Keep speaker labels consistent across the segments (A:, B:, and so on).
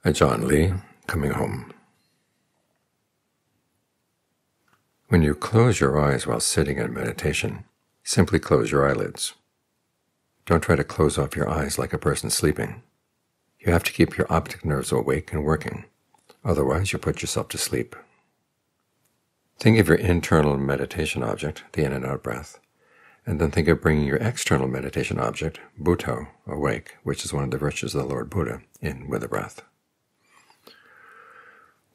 A: Ajaan coming home. When you close your eyes while sitting in meditation, simply close your eyelids. Don't try to close off your eyes like a person sleeping. You have to keep your optic nerves awake and working, otherwise you put yourself to sleep. Think of your internal meditation object, the in and out breath, and then think of bringing your external meditation object, Bhutto, awake, which is one of the virtues of the Lord Buddha, in with the breath.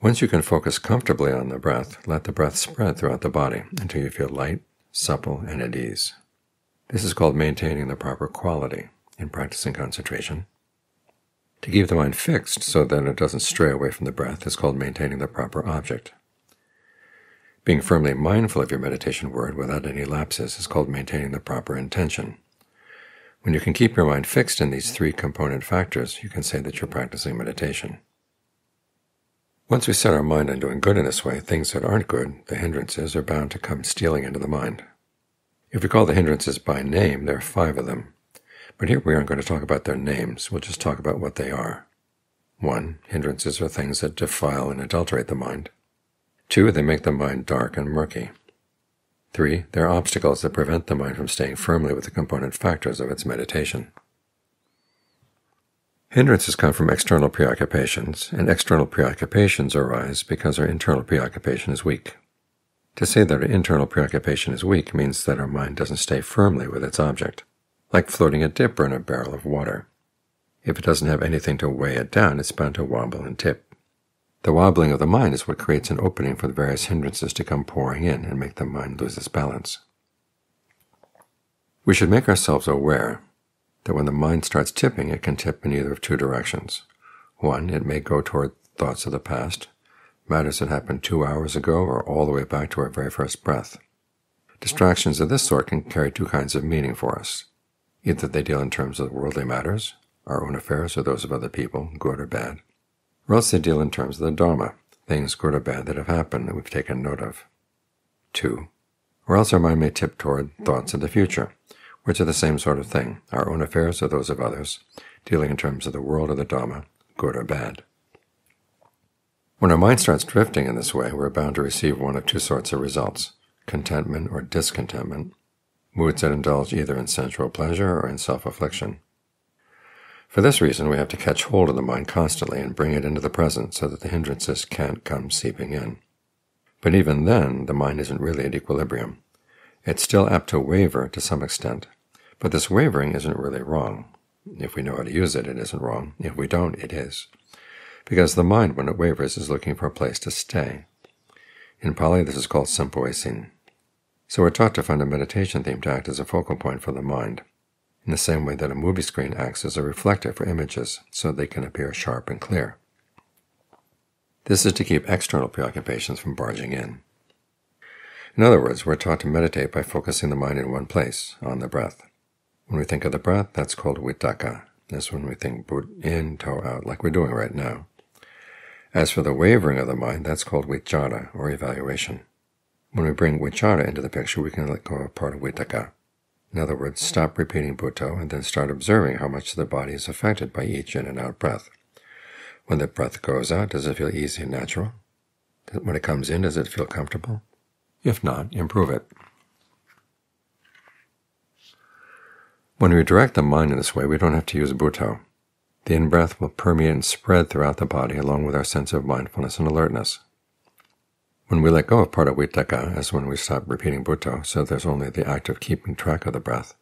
A: Once you can focus comfortably on the breath, let the breath spread throughout the body until you feel light, supple, and at ease. This is called maintaining the proper quality in practicing concentration. To keep the mind fixed so that it doesn't stray away from the breath is called maintaining the proper object. Being firmly mindful of your meditation word without any lapses is called maintaining the proper intention. When you can keep your mind fixed in these three component factors, you can say that you're practicing meditation. Once we set our mind on doing good in this way, things that aren't good, the hindrances, are bound to come stealing into the mind. If we call the hindrances by name, there are 5 of them. But here we aren't going to talk about their names, we'll just talk about what they are. 1. Hindrances are things that defile and adulterate the mind. 2. They make the mind dark and murky. 3. They're obstacles that prevent the mind from staying firmly with the component factors of its meditation. Hindrances come from external preoccupations, and external preoccupations arise because our internal preoccupation is weak. To say that our internal preoccupation is weak means that our mind doesn't stay firmly with its object, like floating a dipper in a barrel of water. If it doesn't have anything to weigh it down, it's bound to wobble and tip. The wobbling of the mind is what creates an opening for the various hindrances to come pouring in and make the mind lose its balance. We should make ourselves aware that when the mind starts tipping, it can tip in either of 2 directions. 1, it may go toward thoughts of the past, matters that happened 2 hours ago or all the way back to our very first breath. Distractions of this sort can carry 2 kinds of meaning for us. Either they deal in terms of worldly matters, our own affairs or those of other people, good or bad, or else they deal in terms of the Dharma, things good or bad that have happened that we've taken note of. 2, or else our mind may tip toward thoughts of the future, which are the same sort of thing, our own affairs or those of others, dealing in terms of the world or the Dhamma, good or bad. When our mind starts drifting in this way, we're bound to receive one of 2 sorts of results, contentment or discontentment, moods that indulge either in sensual pleasure or in self-affliction. For this reason, we have to catch hold of the mind constantly and bring it into the present so that the hindrances can't come seeping in. But even then, the mind isn't really at equilibrium. It's still apt to waver to some extent, but this wavering isn't really wrong. If we know how to use it, it isn't wrong. If we don't, it is. Because the mind, when it wavers, is looking for a place to stay. In Pali, this is called sampoesin. So we're taught to find a meditation theme to act as a focal point for the mind, in the same way that a movie screen acts as a reflector for images so they can appear sharp and clear. This is to keep external preoccupations from barging in. In other words, we're taught to meditate by focusing the mind in one place, on the breath. When we think of the breath, that's called vitakka. That's when we think boot in, toe out, like we're doing right now. As for the wavering of the mind, that's called vichara, or evaluation. When we bring vichara into the picture, we can let go of part of vitakka. In other words, stop repeating Bhutto and then start observing how much the body is affected by each in and out breath. When the breath goes out, does it feel easy and natural? When it comes in, does it feel comfortable? If not, improve it. When we direct the mind in this way, we don't have to use Bhutto. The in-breath will permeate and spread throughout the body along with our sense of mindfulness and alertness. When we let go of part of vitakka, as when we stop repeating Bhutto, so there's only the act of keeping track of the breath,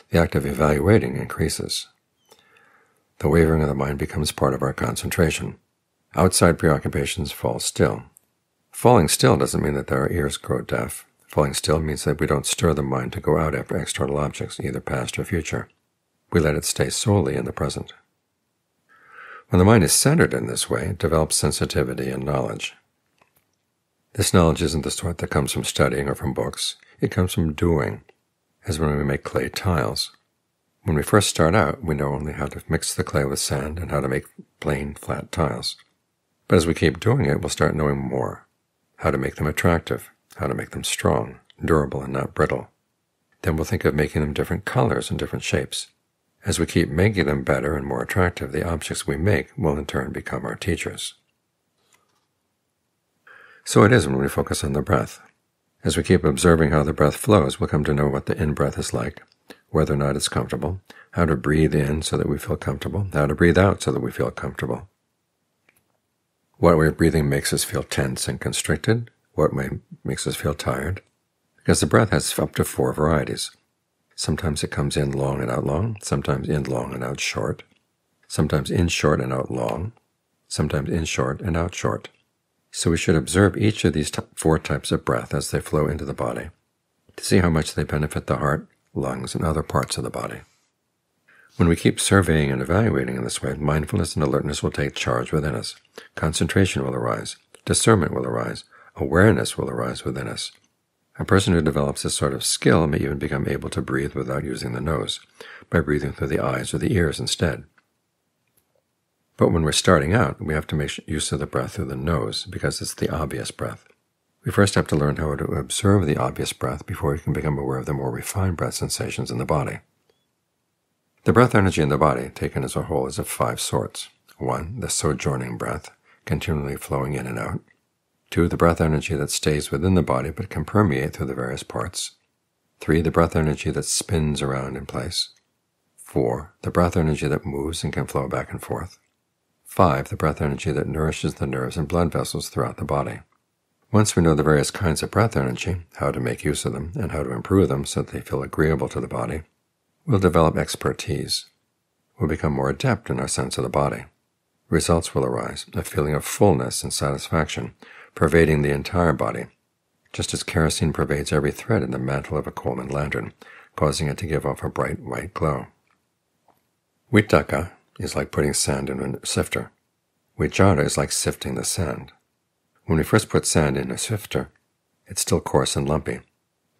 A: the act of evaluating increases. The wavering of the mind becomes part of our concentration. Outside preoccupations fall still. Falling still doesn't mean that our ears grow deaf. Falling still means that we don't stir the mind to go out after external objects, either past or future. We let it stay solely in the present. When the mind is centered in this way, it develops sensitivity and knowledge. This knowledge isn't the sort that comes from studying or from books. It comes from doing, as when we make clay tiles. When we first start out, we know only how to mix the clay with sand and how to make plain, flat tiles. But as we keep doing it, we'll start knowing more. How to make them attractive, how to make them strong, durable, and not brittle. Then we'll think of making them different colors and different shapes. As we keep making them better and more attractive, the objects we make will in turn become our teachers. So it is when we focus on the breath. As we keep observing how the breath flows, we'll come to know what the in-breath is like, whether or not it's comfortable, how to breathe in so that we feel comfortable, how to breathe out so that we feel comfortable. What way of breathing makes us feel tense and constricted, what way makes us feel tired, because the breath has up to 4 varieties. Sometimes it comes in long and out long, sometimes in long and out short, sometimes in short and out long, sometimes in short and out short. So we should observe each of these 4 types of breath as they flow into the body, to see how much they benefit the heart, lungs, and other parts of the body. When we keep surveying and evaluating in this way, mindfulness and alertness will take charge within us. Concentration will arise, discernment will arise, awareness will arise within us. A person who develops this sort of skill may even become able to breathe without using the nose, by breathing through the eyes or the ears instead. But when we're starting out, we have to make use of the breath through the nose, because it's the obvious breath. We first have to learn how to observe the obvious breath before we can become aware of the more refined breath sensations in the body. The breath energy in the body, taken as a whole, is of 5 sorts. 1, the sojourning breath, continually flowing in and out. 2, the breath energy that stays within the body but can permeate through the various parts. 3, the breath energy that spins around in place. 4, the breath energy that moves and can flow back and forth. 5, the breath energy that nourishes the nerves and blood vessels throughout the body. Once we know the various kinds of breath energy, how to make use of them, and how to improve them so that they feel agreeable to the body, we'll develop expertise. We'll become more adept in our sense of the body. Results will arise, a feeling of fullness and satisfaction, pervading the entire body, just as kerosene pervades every thread in the mantle of a Coleman lantern, causing it to give off a bright white glow. Vitakka is like putting sand in a sifter. Vichara is like sifting the sand. When we first put sand in a sifter, it's still coarse and lumpy,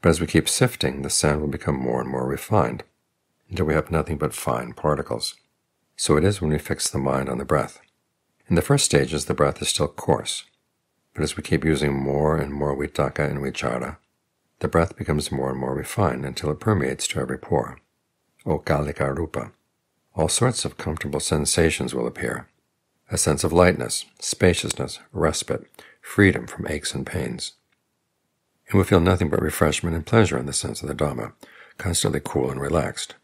A: but as we keep sifting, the sand will become more and more refined, until we have nothing but fine particles. So it is when we fix the mind on the breath. In the first stages, the breath is still coarse, but as we keep using more and more vitakka and vichara, the breath becomes more and more refined until it permeates to every pore. Okalika rupa. All sorts of comfortable sensations will appear. A sense of lightness, spaciousness, respite, freedom from aches and pains. And we feel nothing but refreshment and pleasure in the sense of the Dhamma, constantly cool and relaxed.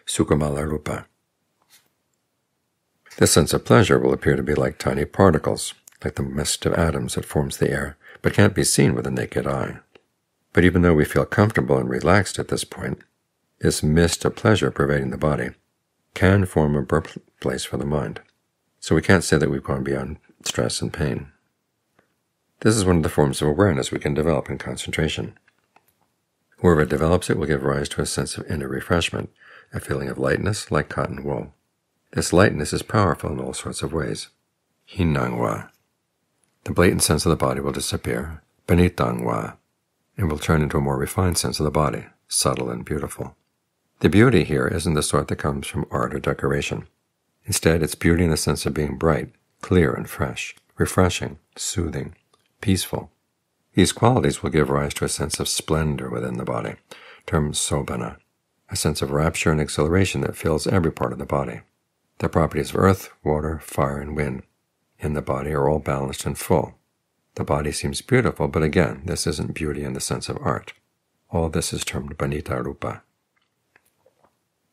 A: Sukhamala rupa. This sense of pleasure will appear to be like tiny particles, like the mist of atoms that forms the air, but can't be seen with the naked eye. But even though we feel comfortable and relaxed at this point, this mist of pleasure pervading the body can form a birthplace for the mind. So we can't say that we've gone beyond stress and pain. This is one of the forms of awareness we can develop in concentration. Whoever develops it will give rise to a sense of inner refreshment, a feeling of lightness like cotton wool. This lightness is powerful in all sorts of ways. Hinangwa. The blatant sense of the body will disappear, Panitangwa, and will turn into a more refined sense of the body, subtle and beautiful. The beauty here isn't the sort that comes from art or decoration. Instead, it's beauty in the sense of being bright, clear and fresh, refreshing, soothing, peaceful. These qualities will give rise to a sense of splendor within the body, termed sobhana, a sense of rapture and exhilaration that fills every part of the body. The properties of earth, water, fire, and wind in the body are all balanced and full. The body seems beautiful, but again, this isn't beauty in the sense of art. All this is termed Banita Rupa.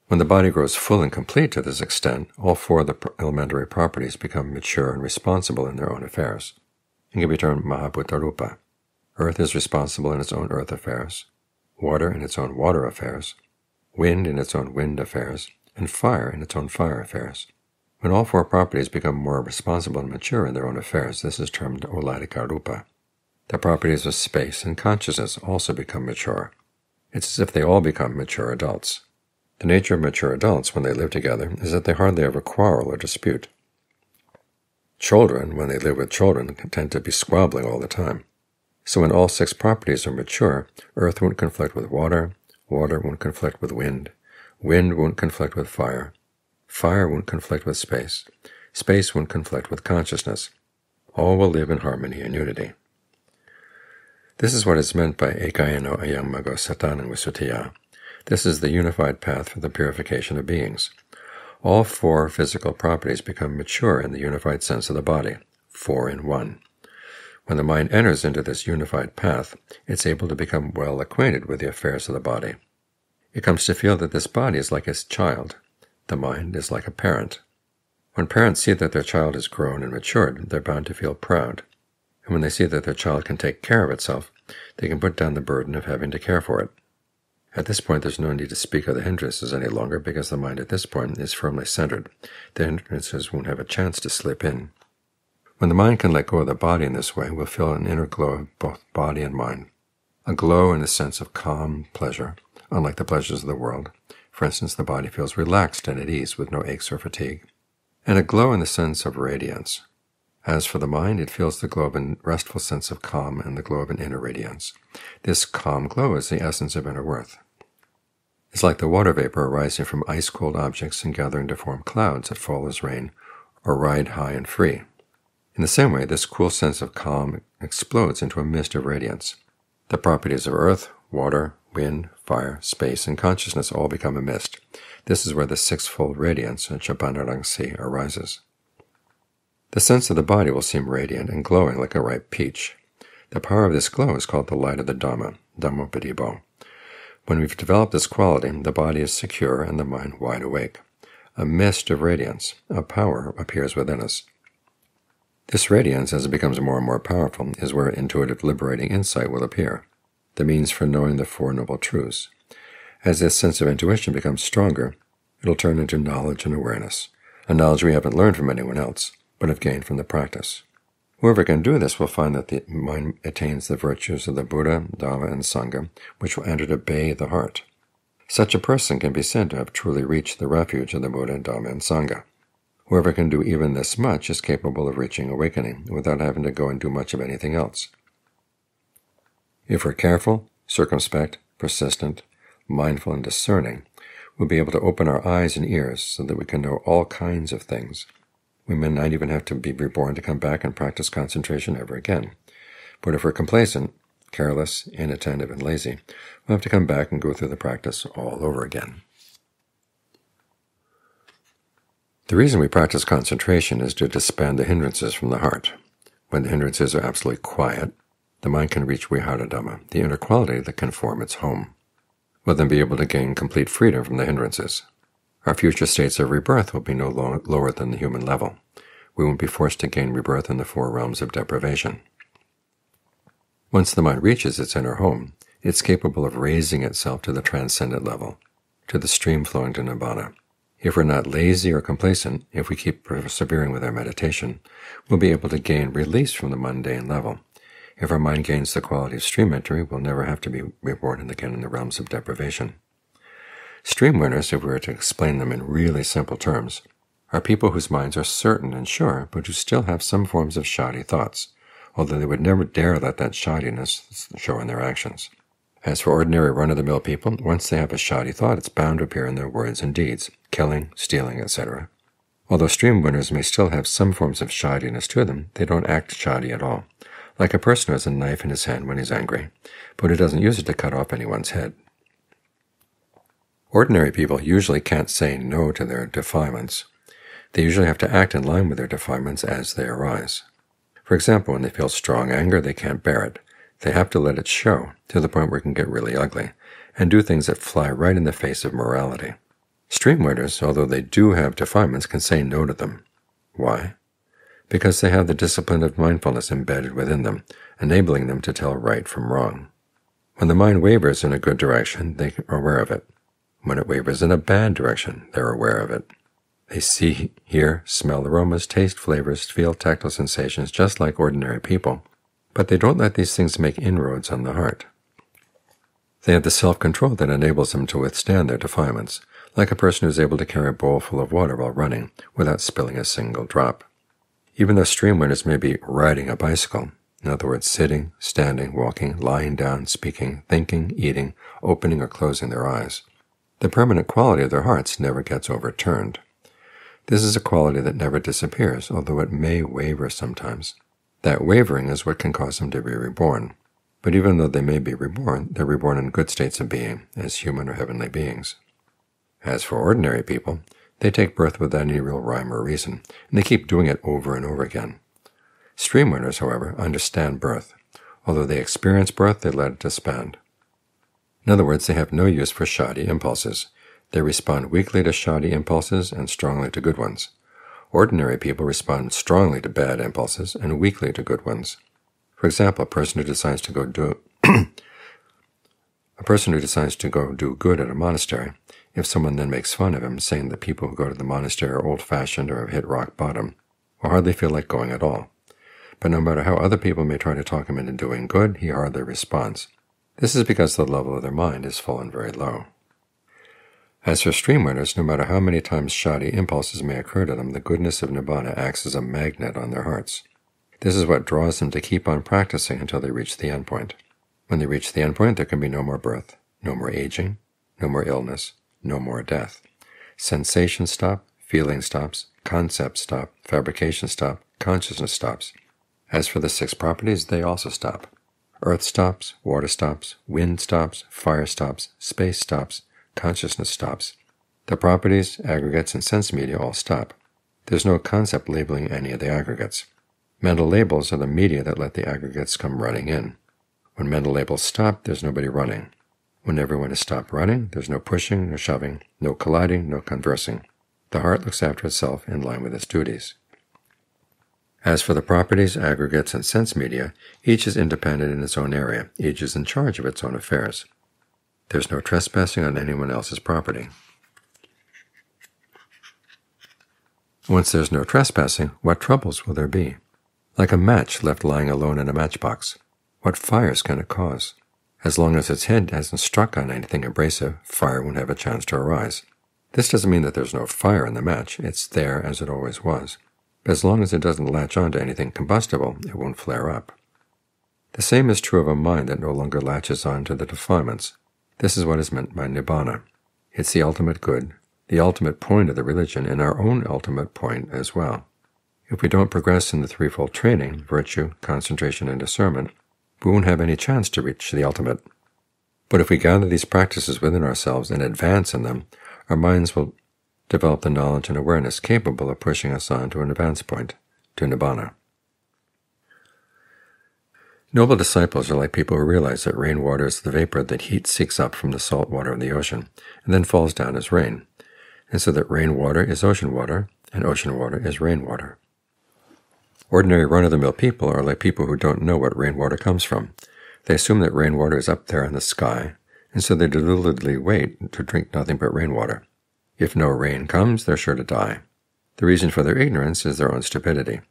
A: When the body grows full and complete to this extent, all 4 of the elementary properties become mature and responsible in their own affairs, and can be termed Mahabhuta Rupa. Earth is responsible in its own earth affairs, water in its own water affairs, wind in its own wind affairs, and fire in its own fire affairs. When all 4 properties become more responsible and mature in their own affairs, this is termed Oladika Rupa. The properties of space and consciousness also become mature. It's as if they all become mature adults. The nature of mature adults when they live together is that they hardly ever quarrel or dispute. Children, when they live with children, tend to be squabbling all the time. So when all 6 properties are mature, earth won't conflict with water, water won't conflict with wind won't conflict with fire won't conflict with space won't conflict with consciousness. All will live in harmony and unity. This is what is meant by Ekayano Ayam Mago Satanang Visutiya, This is the unified path for the purification of beings. All four physical properties become mature in the unified sense of the body, four in one. When the mind enters into this unified path, it's able to become well acquainted with the affairs of the body. It comes to feel that this body is like its child. The mind is like a parent. When parents see that their child is grown and matured, they're bound to feel proud. And when they see that their child can take care of itself, they can put down the burden of having to care for it. At this point, there's no need to speak of the hindrances any longer, because the mind at this point is firmly centered. The hindrances won't have a chance to slip in. When the mind can let go of the body in this way, we'll feel an inner glow of both body and mind. A glow in the sense of calm pleasure, unlike the pleasures of the world. For instance, the body feels relaxed and at ease with no aches or fatigue. And a glow in the sense of radiance. As for the mind, it feels the glow of a restful sense of calm and the glow of an inner radiance. This calm glow is the essence of inner worth. It's like the water vapor arising from ice-cold objects and gathering to form clouds that fall as rain or ride high and free. In the same way, this cool sense of calm explodes into a mist of radiance. The properties of earth, water, wind, fire, space, and consciousness all become a mist. This is where the sixfold radiance, Chabanarangsi, arises. The sense of the body will seem radiant and glowing like a ripe peach. The power of this glow is called the light of the Dhamma, Dhammopadibo. When we've developed this quality, the body is secure and the mind wide awake. A mist of radiance, of power, appears within us. This radiance, as it becomes more and more powerful, is where intuitive liberating insight will appear, the means for knowing the Four Noble Truths. As this sense of intuition becomes stronger, it'll turn into knowledge and awareness, a knowledge we haven't learned from anyone else, but have gained from the practice. Whoever can do this will find that the mind attains the virtues of the Buddha, Dhamma, and Sangha, which will enter to bathe the heart. Such a person can be said to have truly reached the refuge of the Buddha, Dhamma, and Sangha. Whoever can do even this much is capable of reaching awakening without having to go and do much of anything else. If we're careful, circumspect, persistent, mindful, and discerning, we'll be able to open our eyes and ears so that we can know all kinds of things. We may not even have to be reborn to come back and practice concentration ever again. But if we're complacent, careless, inattentive, and lazy, we'll have to come back and go through the practice all over again. The reason we practice concentration is to disband the hindrances from the heart. When the hindrances are absolutely quiet, the mind can reach Vihara Dhamma, the inner quality that can form its home. We'll then be able to gain complete freedom from the hindrances. Our future states of rebirth will be no lower than the human level. We won't be forced to gain rebirth in the four realms of deprivation. Once the mind reaches its inner home, it's capable of raising itself to the transcendent level, to the stream flowing to Nibbana. If we're not lazy or complacent, if we keep persevering with our meditation, we'll be able to gain release from the mundane level. If our mind gains the quality of stream entry, we'll never have to be reborn again in the realms of deprivation. Stream winners, if we were to explain them in really simple terms, are people whose minds are certain and sure, but who still have some forms of shoddy thoughts, although they would never dare let that shoddiness show in their actions. As for ordinary run-of-the-mill people, once they have a shoddy thought, it's bound to appear in their words and deeds, killing, stealing, etc. Although stream winners may still have some forms of shoddiness to them, they don't act shoddy at all, like a person who has a knife in his hand when he's angry, but who doesn't use it to cut off anyone's head. Ordinary people usually can't say no to their defilements. They usually have to act in line with their defilements as they arise. For example, when they feel strong anger, they can't bear it. They have to let it show, to the point where it can get really ugly, and do things that fly right in the face of morality. Stream winners, although they do have defilements, can say no to them. Why? Because they have the discipline of mindfulness embedded within them, enabling them to tell right from wrong. When the mind wavers in a good direction, they are aware of it. When it wavers in a bad direction, they're aware of it. They see, hear, smell aromas, taste flavors, feel tactile sensations just like ordinary people, but they don't let these things make inroads on the heart. They have the self-control that enables them to withstand their defilements, like a person who is able to carry a bowl full of water while running without spilling a single drop. Even though stream winners may be riding a bicycle, in other words, sitting, standing, walking, lying down, speaking, thinking, eating, opening or closing their eyes, the permanent quality of their hearts never gets overturned. This is a quality that never disappears, although it may waver sometimes. That wavering is what can cause them to be reborn. But even though they may be reborn, they're reborn in good states of being, as human or heavenly beings. As for ordinary people, they take birth without any real rhyme or reason, and they keep doing it over and over again. Streamliners, however, understand birth. Although they experience birth, they let it expand. In other words, they have no use for shoddy impulses. They respond weakly to shoddy impulses and strongly to good ones. Ordinary people respond strongly to bad impulses and weakly to good ones. For example, a person who decides to go do good at a monastery, if someone then makes fun of him, saying that people who go to the monastery are old-fashioned or have hit rock bottom, will hardly feel like going at all. But no matter how other people may try to talk him into doing good, he hardly responds. This is because the level of their mind has fallen very low. As for streamliners, no matter how many times shoddy impulses may occur to them, the goodness of Nibbana acts as a magnet on their hearts. This is what draws them to keep on practicing until they reach the endpoint. When they reach the endpoint, there can be no more birth, no more aging, no more illness, no more death. Sensations stop, feeling stops, concepts stop, fabrication stop, consciousness stops. As for the 6 properties, they also stop. Earth stops, water stops, wind stops, fire stops, space stops, consciousness stops. The properties, aggregates, and sense media all stop. There's no concept labeling any of the aggregates. Mental labels are the media that let the aggregates come running in. When mental labels stop, there's nobody running. When everyone has stopped running, there's no pushing, no shoving, no colliding, no conversing. The heart looks after itself in line with its duties. As for the properties, aggregates, and sense media, each is independent in its own area. Each is in charge of its own affairs. There's no trespassing on anyone else's property. Once there's no trespassing, what troubles will there be? Like a match left lying alone in a matchbox. What fires can it cause? As long as its head hasn't struck on anything abrasive, fire won't have a chance to arise. This doesn't mean that there's no fire in the match. It's there as it always was. But as long as it doesn't latch on to anything combustible, it won't flare up. The same is true of a mind that no longer latches on to the defilements. This is what is meant by Nibbana. It's the ultimate good, the ultimate point of the religion, and our own ultimate point as well. If we don't progress in the threefold training, virtue, concentration, and discernment, we won't have any chance to reach the ultimate. But if we gather these practices within ourselves and advance in them, our minds will develop the knowledge and awareness capable of pushing us on to an advance point, to Nibbana. Noble disciples are like people who realize that rainwater is the vapor that heat seeks up from the salt water of the ocean and then falls down as rain, and so that rainwater is ocean water and ocean water is rainwater. Ordinary run-of-the-mill people are like people who don't know what rainwater comes from. They assume that rainwater is up there in the sky, and so they deludedly wait to drink nothing but rainwater. If no rain comes, they're sure to die. The reason for their ignorance is their own stupidity.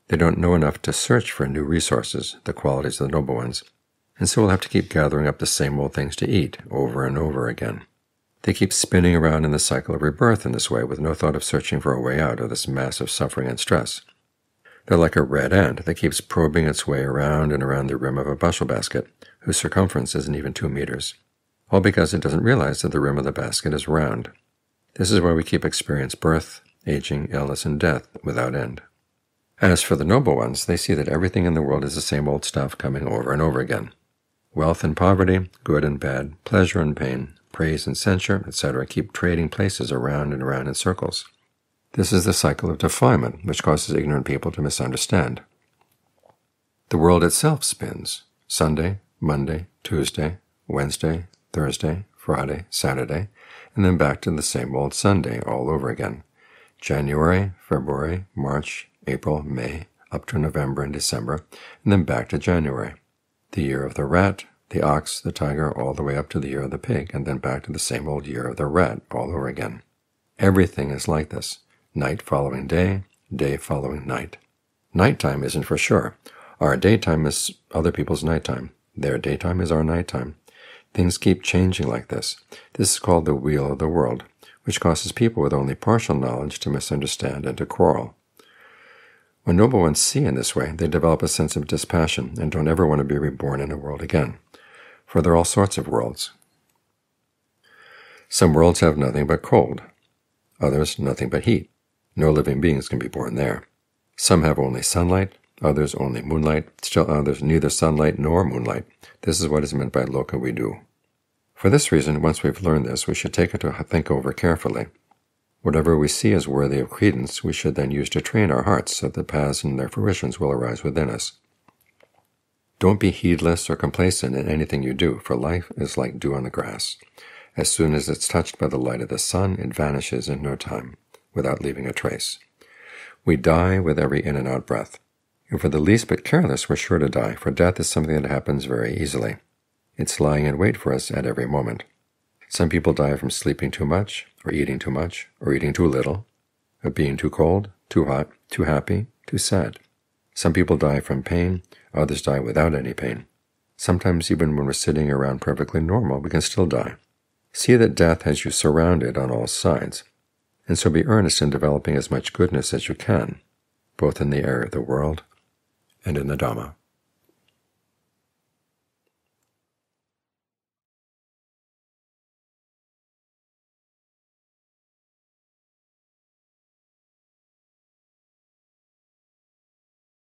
A: They don't know enough to search for new resources, the qualities of the noble ones, and so will have to keep gathering up the same old things to eat over and over again. They keep spinning around in the cycle of rebirth in this way with no thought of searching for a way out of this massive suffering and stress. They're like a red ant that keeps probing its way around and around the rim of a bushel basket, whose circumference isn't even 2 meters, all because it doesn't realize that the rim of the basket is round. This is why we keep experiencing birth, aging, illness, and death without end. As for the noble ones, they see that everything in the world is the same old stuff coming over and over again. Wealth and poverty, good and bad, pleasure and pain, praise and censure, etc. keep trading places around and around in circles. This is the cycle of defilement, which causes ignorant people to misunderstand. The world itself spins. Sunday, Monday, Tuesday, Wednesday, Thursday, Friday, Saturday, and then back to the same old Sunday all over again. January, February, March, April, May, up to November and December, and then back to January. The year of the rat, the ox, the tiger, all the way up to the year of the pig, and then back to the same old year of the rat all over again. Everything is like this. Night following day, day following night. Nighttime isn't for sure. Our daytime is other people's nighttime. Their daytime is our nighttime. Things keep changing like this. This is called the wheel of the world, which causes people with only partial knowledge to misunderstand and to quarrel. When noble ones see in this way, they develop a sense of dispassion and don't ever want to be reborn in a world again, for there are all sorts of worlds. Some worlds have nothing but cold, others nothing but heat. No living beings can be born there. Some have only sunlight, others only moonlight, still others neither sunlight nor moonlight. This is what is meant by loka vidu. For this reason, once we've learned this, we should take it to think over carefully. Whatever we see as worthy of credence, we should then use to train our hearts so that the paths and their fruitions will arise within us. Don't be heedless or complacent in anything you do, for life is like dew on the grass. As soon as it's touched by the light of the sun, it vanishes in no time, without leaving a trace. We die with every in and out breath. If we're the least bit careless, we're sure to die, for death is something that happens very easily. It's lying in wait for us at every moment. Some people die from sleeping too much, or eating too little, of being too cold, too hot, too happy, too sad. Some people die from pain, others die without any pain. Sometimes even when we're sitting around perfectly normal, we can still die. See that death has you surrounded on all sides, and so be earnest in developing as much goodness as you can, both in the area of the world and in the Dhamma.